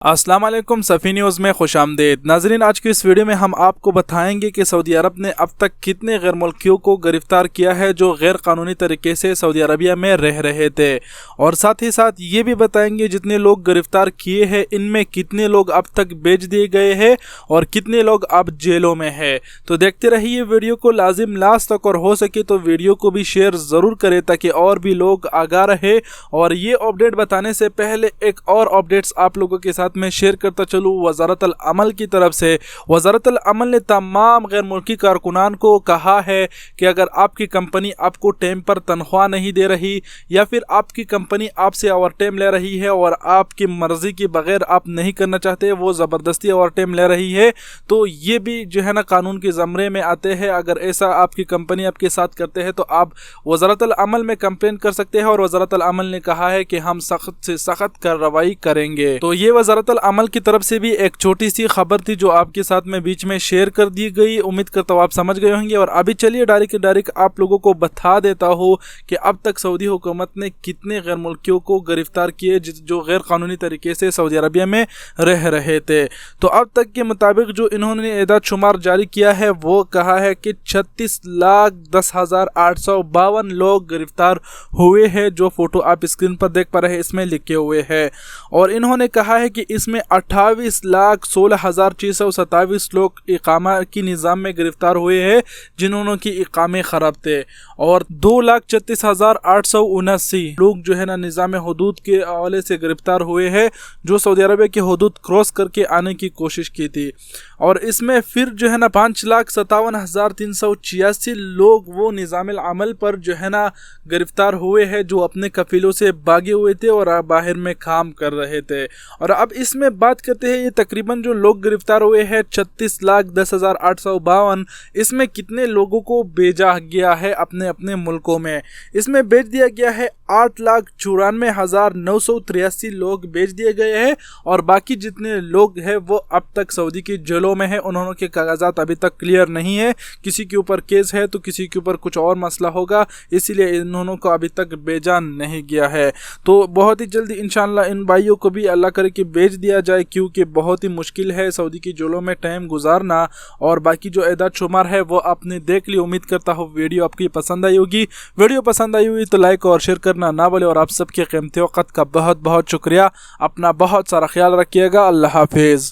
السلام علیکم، صفی نیوز میں خوش آمدید ناظرین۔ آج کی اس ویڈیو میں ہم آپ کو بتائیں گے کہ سعودی عرب نے اب تک کتنے غیر ملکیوں کو گرفتار کیا ہے جو غیر قانونی طریقے سے سعودی عربیہ میں رہ رہے تھے، اور ساتھ ہی ساتھ یہ بھی بتائیں گے جتنے لوگ گرفتار کیے ہیں ان میں کتنے لوگ اب تک بیچ دیے گئے ہیں اور کتنے لوگ اب جیلوں میں ہیں۔ تو دیکھتے رہیے ویڈیو کو لازم لاسٹ تک، اور ہو سکے تو ویڈیو کو بھی شیئر ضرور کریں تاکہ اور بھی لوگ آگاہ رہے۔ اور یہ اپڈیٹ بتانے سے پہلے ایک اور اپڈیٹس آپ لوگوں کے ساتھ میں شیئر کرتا چلوں۔ وزارت العمل کی طرف سے وزارت العمل نے تمام غیر ملکی کارکنان کو کہا ہے کہ اگر آپ کی کمپنی آپ کو ٹائم پر تنخواہ نہیں دے رہی، یا پھر آپ کی کمپنی آپ سے اوور ٹائم لے رہی ہے اور آپ کی مرضی کے بغیر آپ نہیں کرنا چاہتے، وہ زبردستی اوور ٹائم لے رہی ہے، تو یہ بھی جو ہے نا قانون کے زمرے میں آتے ہیں۔ اگر ایسا آپ کی کمپنی آپ کے ساتھ کرتے ہیں تو آپ وزارت العمل میں کمپلین کر سکتے ہیں، اور وزارت العمل نے کہا ہے کہ ہم سخت سے سخت کارروائی کریں گے۔ تو یہ وزارت العمل کی طرف سے بھی ایک چھوٹی سی خبر تھی جو آپ کے ساتھ میں بیچ میں شیئر کر دی گئی۔ امید کرتا ہوں آپ سمجھ گئے ہوں گے۔ اور ابھی چلیے ڈائریکٹ آپ لوگوں کو بتا دیتا ہوں کہ اب تک سعودی حکومت نے کتنے غیر ملکیوں کو گرفتار کیے جو غیر قانونی طریقے سے سعودی عربیہ میں رہ رہے تھے۔ تو اب تک کے مطابق جو انہوں نے اعداد شمار جاری کیا ہے وہ کہا ہے کہ 36,10,852 لوگ گرفتار ہوئے ہیں، جو فوٹو آپ اسکرین پر دیکھ پا رہے ہیں اس میں لکھے ہوئے ہیں۔ اور انہوں نے کہا ہے کہ اس میں 28,16,627 لوگ اقامہ کی نظام میں گرفتار ہوئے ہیں جنہوں کی اقامے خراب تھے، اور 2,36,879 لوگ جو ہے نا نظام حدود کے حوالے سے گرفتار ہوئے ہیں جو سعودی عربیہ کی حدود کراس کر کے آنے کی کوشش کی تھی۔ اور اس میں پھر جو ہے نا 5,57,386 لوگ وہ نظام العمل پر جو ہے نا گرفتار ہوئے ہیں جو اپنے کفیلوں سے بھاگے ہوئے تھے اور باہر میں کام کر رہے تھے۔ اور اب اس میں بات کرتے ہیں یہ تقریباً جو لوگ گرفتار ہوئے ہیں 36,10,852، اس میں کتنے لوگوں کو بھیجا گیا ہے اپنے اپنے ملکوں میں۔ اس میں بھیج دیا گیا ہے 8,94,983 لوگ بھیج دیے گئے ہیں، اور باقی جتنے لوگ ہیں وہ اب تک سعودی کی جیلوں میں ہیں۔ انہوں کے کاغذات ابھی تک کلیئر نہیں ہے، کسی کے اوپر کیس ہے تو کسی کے اوپر کچھ اور مسئلہ ہوگا، اسی لیے انہوں کو ابھی تک بھیجا نہیں گیا ہے۔ تو بہت ہی جلدی انشاءاللہ ان بھائیوں کو بھی اللہ کرے کہ بھیج دیا جائے، کیونکہ بہت ہی مشکل ہے سعودی کی جیلوں میں ٹائم گزارنا۔ اور باقی جو اعداد شمار ہے وہ آپ نے دیکھ لی۔ امید کرتا ہوں ویڈیو آپ کی پسند آئی ہوگی۔ ویڈیو پسند آئی ہوئی تو لائک اور شیئر کرنا نہ بھولے، اور آپ سب کے قیمتی وقت کا بہت بہت شکریہ۔ اپنا بہت سارا خیال رکھیے گا۔ اللہ حافظ۔